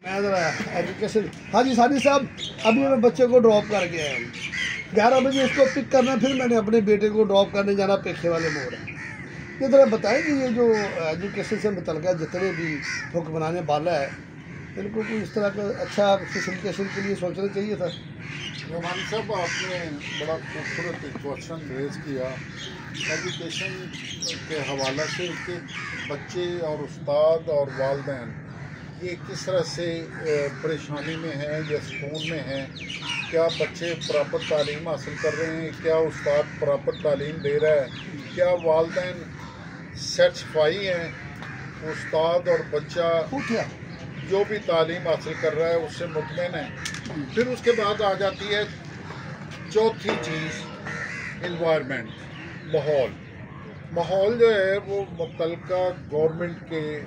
Education ہاں جی ثانی صاحب، ابھی میں بچے کو ڈراپ کر کے آیا ہوں 11 بجے اس کو پک کرنا، پھر میں نے اپنے بیٹے کو ڈراپ کرنے جانا پیکھے والے موڑ ہے۔ یہ ذرا بتائیں کہ یہ جو ایجوکیشن سے متعلقہ جتنے بھی حکمران بالا ہے ان کو کوئی اس طرح کا اچھا فیسیلیٹیشن کے لیے سوچنا چاہیے تھا۔ نعمانی صاحب، آپ نے بڑا خوبصورت کوشچن ریز کیا ایجوکیشن کے حوالہ سے کہ بچے اور استاد اور والدین یہ کس طرح سے پریشانی میں ہیں یا سکون میں ہیں، کیا بچے پراپر تعلیم حاصل کر رہے ہیں، کیا استاد پراپر تعلیم دے رہا ہے، کیا والدین سیٹسفائی ہیں، استاد اور بچہ جو بھی تعلیم حاصل کر رہا ہے اس سے مطمئن ہے۔ پھر اس کے بعد آ جاتی ہے چوتھی چیز، انوائرمنٹ، ماحول جو ہے وہ متعلقہ گورنمنٹ کے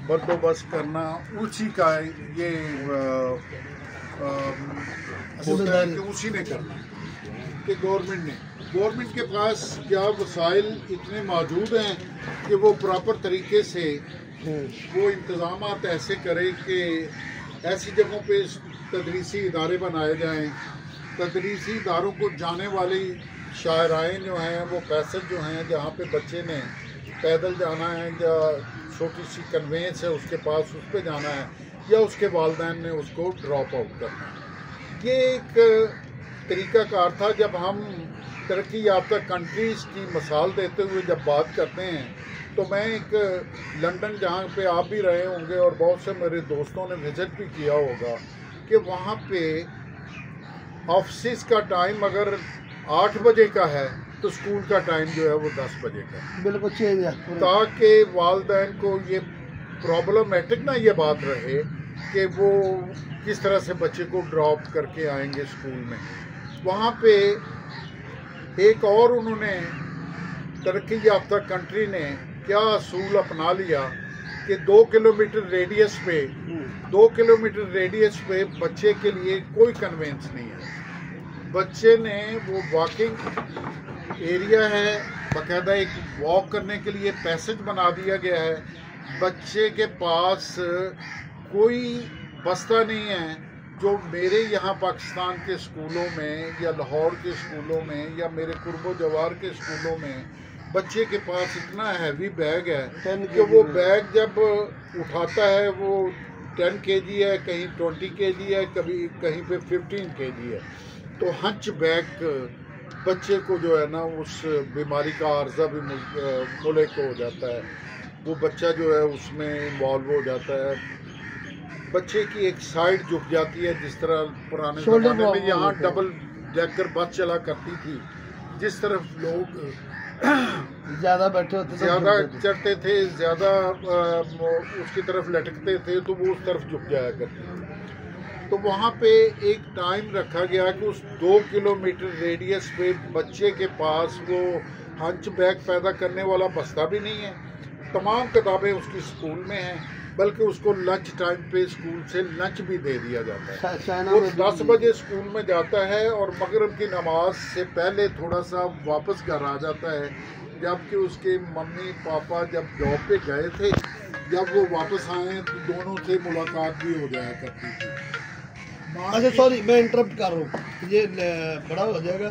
بندوبست کرنا، اسی کا یہ ہوتا ہے کہ اسی نے کرنا کہ گورنمنٹ کے پاس کیا وسائل اتنے موجود ہیں کہ وہ پراپر طریقے سے وہ انتظامات ایسے کرے کہ ایسی جگہوں پہ تدریسی ادارے بنائے جائیں، تدریسی اداروں کو جانے والی شاہراہیں جو ہیں وہ پیسج جو ہیں جہاں پہ بچے نے پیدل جانا ہے یا چھوٹی سی کنوینس ہے اس کے پاس اس پہ جانا ہے یا اس کے والدین نے اس کو ڈراپ آؤٹ کرنا ہے۔ یہ ایک طریقہ کار تھا جب ہم ترقی یافتہ کنٹریز کی مثال دیتے ہوئے جب بات کرتے ہیں تو میں ایک لنڈن جہاں پہ آپ بھی رہے ہوں گے اور بہت سے میرے دوستوں نے وزٹ بھی کیا ہوگا کہ وہاں پہ آفسز کا ٹائم اگر 8 بجے کا ہے تو اسکول کا ٹائم جو ہے وہ 10 بجے کا، بالکل چینج ہے، تاکہ والدین کو یہ پرابلمیٹک نہ یہ بات رہے کہ وہ کس طرح سے بچے کو ڈراپ کر کے آئیں گے اسکول میں۔ وہاں پہ ایک اور انہوں نے ترقی یافتہ کنٹری نے کیا اصول اپنا لیا کہ 2 کلومیٹر ریڈیس پہ بچے کے لیے کوئی کنوینس نہیں ہے، بچے نے وہ واکنگ ایریا ہے، باقاعدہ ایک واک کرنے کے لیے پیسج بنا دیا گیا ہے، بچے کے پاس کوئی بستہ نہیں ہے جو میرے یہاں پاکستان کے اسکولوں میں یا لاہور کے اسکولوں میں یا میرے قرب و جوار کے اسکولوں میں بچے کے پاس اتنا ہیوی بیگ ہے کہ وہ بیگ جب اٹھاتا ہے وہ 10 kg ہے، کہیں 20 kg ہے، کہیں پہ 15 kg ہے، تو ہنچ بیگ بچے کو جو ہے نا اس بیماری کا عارضہ بھی ملک کو ہو جاتا ہے، وہ بچہ جو ہے اس میں انوالو ہو جاتا ہے، بچے کی ایک سائیڈ جھک جاتی ہے، جس طرح پرانے زمانے میں یہاں ڈبل ڈیکر بس چلا کرتی تھی، جس طرف لوگ زیادہ بیٹھے ہوتے زیادہ چڑھتے تھے، زیادہ اس کی طرف لٹکتے تھے تو وہ اس طرف جھک جایا کرتے تھے۔ تو وہاں پہ ایک ٹائم رکھا گیا کہ اس 2 کلومیٹر ریڈیس پہ بچے کے پاس وہ ہنچ بیگ پیدا کرنے والا بستہ بھی نہیں ہے، تمام کتابیں اس کی اسکول میں ہیں، بلکہ اس کو لنچ ٹائم پہ اسکول سے لنچ بھی دے دیا جاتا ہے۔ وہ 10 بجے اسکول میں جاتا ہے اور مغرب کی نماز سے پہلے تھوڑا سا واپس گھر آ جاتا ہے، جبکہ اس کے ممی پاپا جب جاب پہ گئے تھے جب وہ واپس آئے تو دونوں سے ملاقات بھی ہو جایا کرتی تھی۔ اچھا سوری میں انٹرپٹ کر رہا ہوں، یہ بڑا ہو جائے گا۔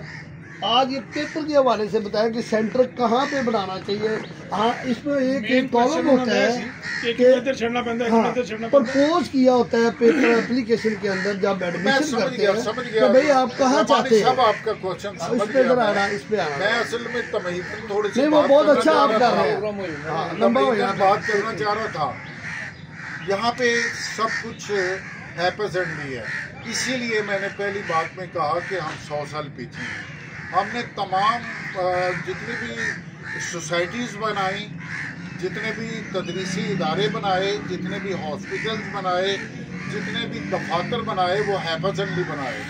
آج یہ پیپر کے حوالے سے بتایا کہ سینٹر کہاں پہ بنانا چاہیے۔ ہاں اس میں ایک پرابلم ہوتا ہے کہ پرپوز کیا ہوتا ہے پیپر اپلیکیشن کے اندر جب ایڈمیشن کرتے ہیں تو بھئی آپ کہاں چاہتے ہیں، آپ کا کوشچن اس پہ ذرا آنا، اس پہ آنا۔ میں اصل میں تمہیدن تھوڑی سی نہیں وہ بہت اچھا آپ کر رہے ہیں، لمبا ہو گیا بات کرنا چاہ رہا تھا۔ یہاں پہ سب کچھ ہیپزنڈلی ہے، اسی لیے میں نے پہلی بات میں کہا کہ ہم 100 سال پیچھے ہیں۔ ہم نے تمام جتنی بھی سوسائٹیز بنائی، جتنے بھی تدریسی ادارے بنائے، جتنے بھی ہاسپٹلز بنائے، جتنے بھی دفاتر بنائے وہ ہیپزنڈلی بنائے،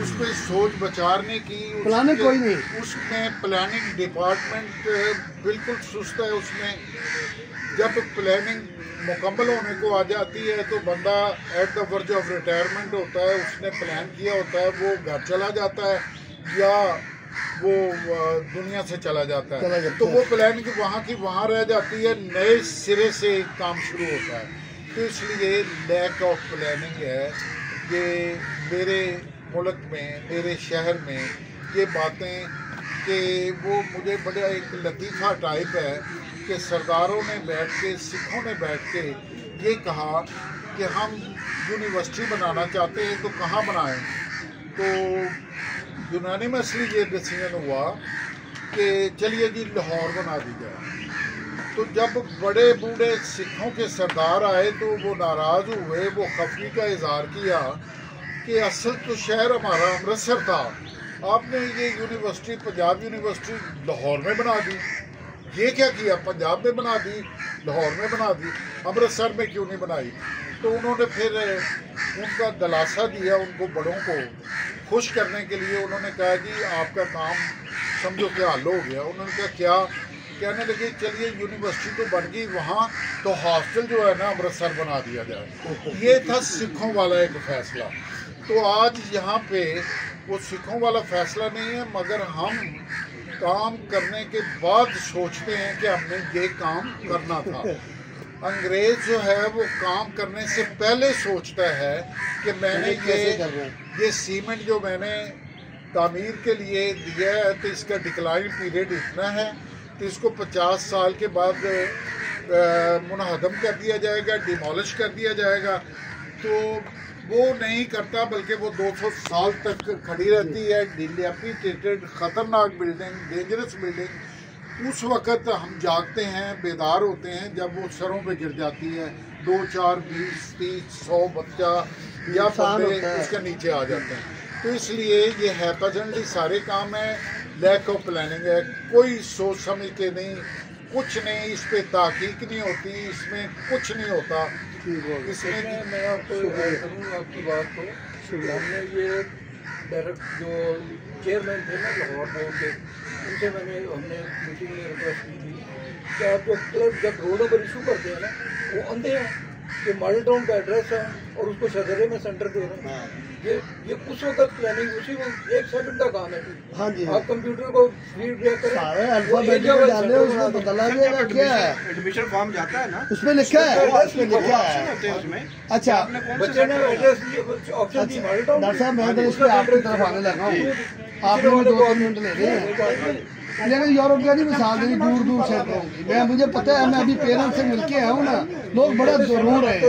اس پہ سوچ بچارنے کی پلاننگ کوئی نہیں، اس میں پلاننگ ڈپارٹمنٹ بالکل سست ہے۔ اس میں جب پلاننگ مکمل ہونے کو آ جاتی ہے تو بندہ ایٹ دا ورج آف ریٹائرمنٹ ہوتا ہے، اس نے پلان کیا ہوتا ہے، وہ گھر چلا جاتا ہے یا وہ دنیا سے چلا جاتا ہے، تو وہ پلاننگ وہاں کی وہاں رہ جاتی ہے، نئے سرے سے کام شروع ہوتا ہے۔ تو اس لیے لیک آف پلاننگ ہے کہ میرے ملک میں میرے شہر میں یہ باتیں کہ وہ مجھے بڑا ایک لطیفہ ٹائپ ہے کہ سرداروں نے بیٹھ کے سکھوں نے بیٹھ کے یہ کہا کہ ہم یونیورسٹی بنانا چاہتے ہیں تو کہاں بنائیں. تو یونانیمسلی یہ ڈیسیژن ہوا کہ چلیے جی لاہور بنا دی جائے. تو جب بڑے بوڑھے سکھوں کے سردار آئے تو وہ ناراض ہوئے, وہ خفگی کا اظہار کیا کہ اصل تو شہر ہمارا امرتسر تھا, آپ نے یہ یونیورسٹی پنجاب یونیورسٹی لاہور میں بنا دی. یہ کیا کیا, پنجاب میں بنا دی, لاہور میں بنا دی, امرتسر میں کیوں نہیں بنائی. تو انہوں نے پھر ان کا دلاسا دیا ان کو بڑوں کو خوش کرنے کے لیے. انہوں نے کہا جی آپ کا کام سمجھو کہ حل ہو گیا. انہوں نے کہا کیا, کہنے لگے چلیے یونیورسٹی تو بن گئی وہاں تو ہاسٹل جو ہے نا امرتسر بنا دیا جائے. یہ تھا سکھوں والا ایک فیصلہ. تو آج یہاں پہ وہ سکھوں والا فیصلہ نہیں ہے, مگر ہم کام کرنے کے بعد سوچتے ہیں کہ ہم نے یہ کام کرنا تھا. انگریز جو ہے وہ کام کرنے سے پہلے سوچتا ہے کہ میں نے یہ سیمنٹ جو میں نے تعمیر کے لیے دیا ہے تو اس کا ڈکلائن پیریڈ اتنا ہے تو اس کو 50 سال کے بعد منہدم کر دیا جائے گا, ڈیمالش کر دیا جائے گا. تو وہ نہیں کرتا بلکہ وہ 200 سال تک کھڑی رہتی ہے. ڈیلیپیٹیڈ خطرناک بلڈنگ, ڈینجرس بلڈنگ. اس وقت ہم جاگتے ہیں, بیدار ہوتے ہیں جب وہ سروں پہ گر جاتی ہے. 2 4 20 30 100 بچہ یا بندے اس کے نیچے آ جاتے ہیں. تو اس لیے یہ ہیپیجنٹلی سارے کام ہیں, لیک آف پلاننگ ہے. کوئی سوچ سمجھ کے نہیں, کچھ نہیں, اس پہ تحقیق نہیں ہوتی, اس میں کچھ نہیں ہوتا. اس میں آپ کو کروں آپ کی بات کو, ہم نے یہ ڈائریکٹ جو چیئرمین تھے نا لاہور بورڈ کے, ان سے ہم نے میٹنگ میں ریکویسٹ کی تھی کہ آپ جو کلب جب روڈوں پر ایشو کرتے ہیں نا وہ اندھے ہیں کہ ماڈل ٹاؤن کا ایڈریس ہے اور اس کو شہزادے میں سینٹر دے رہے ہیں. یہ اس وقت پلاننگ اسی کو 1 سیکنڈ کا کام ہے. ہاں جی, آپ کمپیوٹر کو فیڈ بیک کریں, ایڈمیشن فارم جاتا ہے نا اس میں لکھا ہے, اس میں لکھا ہے. اچھا بچے نے address option the model town. Doctor صاحب میں تو اس پہ آپ کی طرف آنے لگا ہوں, آپ نے 2 منٹ لے رہے ہیں. لیکن یورپ کا نہیں مثال دینی, دور دور سے میں مجھے پتہ ہے, میں ابھی پیرنٹس سے مل کے آیا ہوں نا, لوگ بڑا ضرور ہے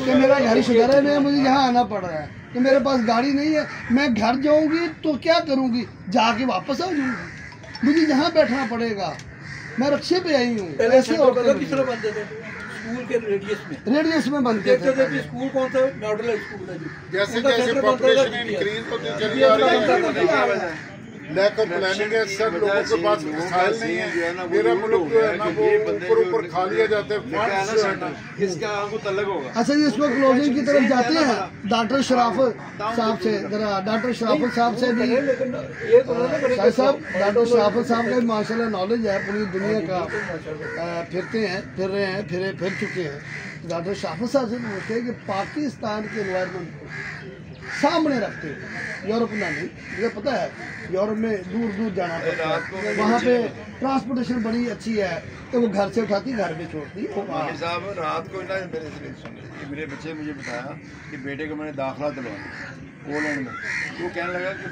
کہ میرا گھر شدرے میں مجھے یہاں آنا پڑ رہا ہے کہ میرے پاس گاڑی نہیں ہے. میں گھر جاؤں گی تو کیا کروں گی, جا کے واپس آ جاؤں گی, مجھے یہاں بیٹھنا پڑے گا. میں رکشے پہ آئی ہوں. ایسے کس طرح بنتے تھے اسکول کے ریڈیس میں بنتے تھے. اسکول کون سا ماڈل اسکول ہے جیسے جیسے پاپولیشن انکریز ہوتی چلی جا رہی ہے, لیک آف پلاننگ ہے. سب لوگوں کے پاس وسائل نہیں ہے. میرا ملک جو ہے نا وہ اوپر کھا لیا جاتا ہے. اس کا آپ کو تعلق ہوگا. اچھا جی, اس کو کلوزنگ کی طرف جاتے ہیں. ڈاکٹر شرافت صاحب سے ذرا, ڈاکٹر شرافت صاحب سے بھی صاحب, ڈاکٹر شرافت صاحب کا ماشاء اللہ نالج ہے, پوری دنیا کا پھرتے ہیں, پھر رہے ہیں, پھر چکے ہیں. ڈاکٹر شرافت صاحب سے پوچھتے ہیں کہ پاکستان کے انوائرمنٹ کو سامنے رکھتے ہیں, یورپ میں نہیں, مجھے پتہ ہے یورپ میں دور دور جانا پڑتا ہے, وہاں پہ ٹرانسپورٹیشن بڑی اچھی ہے تو وہ گھر سے اٹھاتی گھر پہ چھوڑتی. صاحب رات کو نا میرے سے سنے کہ میرے بچے مجھے بتایا کہ بیٹے کو میں نے داخلہ دلوانا پولینڈ میں. وہ کہنے لگا کہ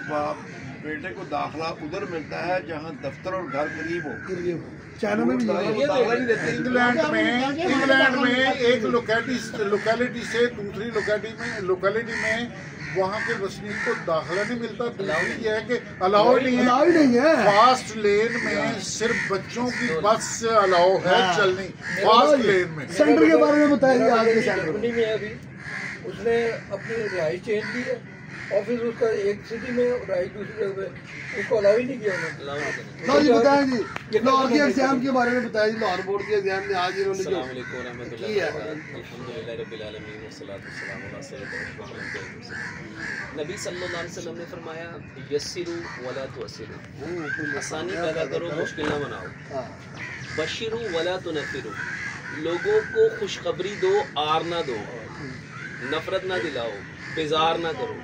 بیٹے کو داخلہ ادھر ملتا ہے جہاں دفتر اور گھر قریب ہو. چائنا میں بھی انگلینڈ میں ایک لوکیلٹی سے دوسری لوکیلٹی میں وہاں کے وسنیک کو داخلہ نہیں ملتا. دوسری یہ ہے کہ الاؤ نہیں ہے. فاسٹ لین میں صرف بچوں کی بس سے الاؤ ہے چلنی فاسٹ لین میں. سینٹر کے بارے میں بتائیے. آپ کے سینٹر میں ابھی اس نے اپنی رہائش چینج کی ہے, آفس اس کا ایک سٹی میں, رہائش دوسری جگہ پہ, اس کو الاؤ ہی نہیں کیا انہوں جی. بتائیں جی لاہور کے ایگزام کے بارے میں بتائیں. لاہور بورڈ کے ایگزام میں آج انہوں نے السلام علیکم ورحمۃ اللہ وبرکاتہ. الحمدللہ رب العالمین والصلاۃ والسلام علی سیدنا محمد. نبی صلی اللہ علیہ وسلم نے فرمایا یسروا ولا تعسروا, آسانی پیدا کرو مشکل نہ بناؤ. بشروا ولا تنفروا, لوگوں کو خوشخبری دو آر نہ دو, نفرت نہ دلاؤ, بیزار نہ کرو.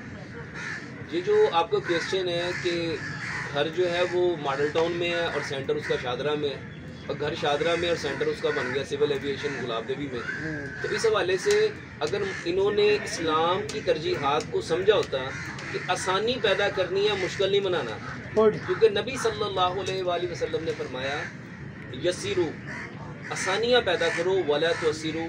یہ جو آپ کا کویسچن ہے کہ گھر جو ہے وہ ماڈل ٹاؤن میں ہے اور سینٹر اس کا شادرہ میں ہے, گھر شادرہ میں اور سینٹر اس کا بن گیا سول ایویشن گلاب دیوی میں. تو اس حوالے سے اگر انہوں نے اسلام کی ترجیحات کو سمجھا ہوتا کہ آسانی پیدا کرنی ہے مشکل نہیں بنانا, کیونکہ نبی صلی اللہ علیہ وآلہ وسلم نے فرمایا یسیرو آسانیاں پیدا کرو ولا تعسروا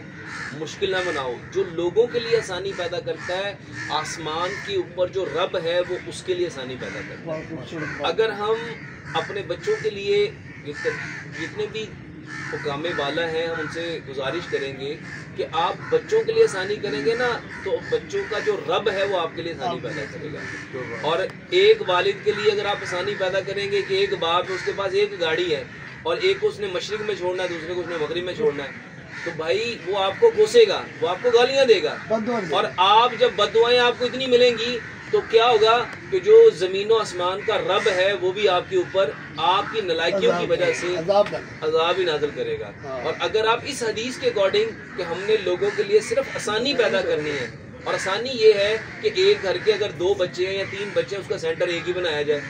مشکل نہ بناؤ. جو لوگوں کے لیے آسانی پیدا کرتا ہے آسمان کے اوپر جو رب ہے وہ اس کے لیے آسانی پیدا کرتا ہے. اگر ہم اپنے بچوں کے لیے جتنے بھی حکام والا ہیں ہم ان سے گزارش کریں گے کہ آپ بچوں کے لیے آسانی کریں گے نا تو بچوں کا جو رب ہے وہ آپ کے لیے آسانی پیدا کرے گا. اور ایک والد کے لیے اگر آپ آسانی پیدا کریں گے کہ ایک باپ اس کے پاس ایک گاڑی ہے اور ایک کو اس نے مشرق میں چھوڑنا ہے دوسرے کو اس نے مغرب میں چھوڑنا ہے, تو بھائی وہ آپ کو کوسے گا, وہ آپ کو گالیاں دے گا. اور آپ جب بد دعائیں آپ کو اتنی ملیں گی تو کیا ہوگا کہ جو زمین و آسمان کا رب ہے وہ بھی آپ کے اوپر آپ کی نالائکیوں کی وجہ سے عذاب ہی نازل کرے گا. اور اگر آپ اس حدیث کے اکارڈنگ کہ ہم نے لوگوں کے لیے صرف آسانی پیدا کرنی ہے, اور آسانی یہ ہے کہ ایک گھر کے اگر 2 بچے ہیں یا 3 بچے ہیں اس کا سینٹر ایک ہی بنایا جائے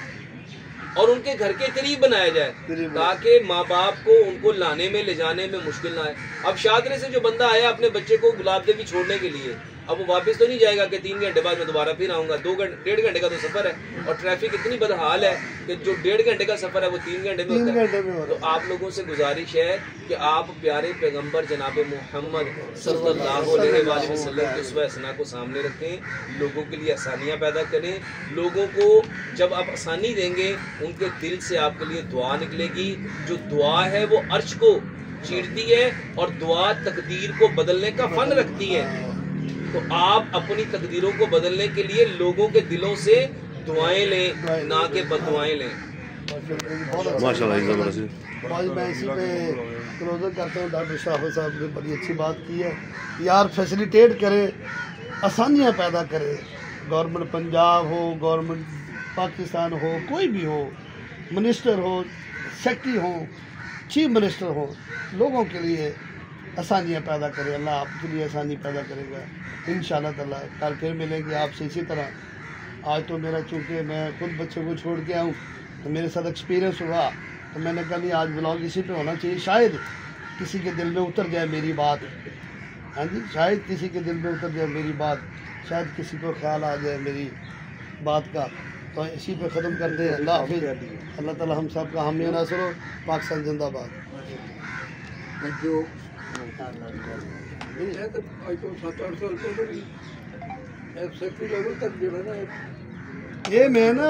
اور ان کے گھر کے قریب بنایا جائے تاکہ ماں باپ کو ان کو لانے میں لے جانے میں مشکل نہ آئے. اب شادرے سے جو بندہ آیا اپنے بچے کو گلاب دیوی چھوڑنے کے لیے, اب وہ واپس تو نہیں جائے گا کہ 3 گھنٹے بعد میں دوبارہ پھر آؤں گا. 1.5 گھنٹے کا تو سفر ہے اور ٹریفک اتنی بدحال ہے کہ جو 1.5 گھنٹے کا سفر ہے وہ 3 گھنٹے میں ہوتا ہے. تو آپ لوگوں سے گزارش ہے کہ آپ پیارے پیغمبر جناب محمد صلی اللہ علیہ وآلہ وسلم کے اسوہ حسنہ کو سامنے رکھیں, لوگوں کے لیے آسانیاں پیدا کریں. لوگوں کو جب آپ آسانی دیں گے ان کے دل سے آپ کے لیے دعا نکلے گی. جو دعا ہے وہ عرش کو چیرتی ہے اور دعا تقدیر کو بدلنے کا فن رکھتی ہے. تو آپ اپنی تقدیروں کو بدلنے کے لیے لوگوں کے دلوں سے دعائیں لیں نہ کہ بد دعائیں لیں. میں اسی پہ کلوزر کرتا ہوں. ڈاکٹر شاہ صاحب نے بڑی اچھی بات کی ہے یار, فیسیلیٹیٹ کرے, آسانیاں پیدا کرے. گورنمنٹ پنجاب ہو, گورنمنٹ پاکستان ہو, کوئی بھی ہو, منسٹر ہو, سیکٹری ہو, چیف منسٹر ہو, لوگوں کے لیے آسانیاں پیدا کرے. اللہ آپ کے لیے آسانی پیدا کرے گا انشاءاللہ تعالیٰ. کل پھر ملیں گے آپ سے اسی طرح. آج تو میرا چونکہ میں خود بچوں کو چھوڑ کے آؤں تو میرے ساتھ ایکسپیرینس ہوا تو میں نے کہا نہیں آج بلاگ اسی پہ ہونا چاہیے. شاید کسی کے دل میں اتر جائے میری بات, ہاں جی, شاید کسی کے دل میں اتر جائے میری بات, شاید کسی کو خیال آ جائے میری بات کا. تو اسی پہ ختم کرتے ہیں. اللہ حافظ. اللہ تعالیٰ ہم سب کا حامی و ناصر ہو. پاکستان زندہ باد. Thank you. آج تو 7-8 سال پہلے ایک سیکٹری لیول تک جو ہے نا یہ میں نا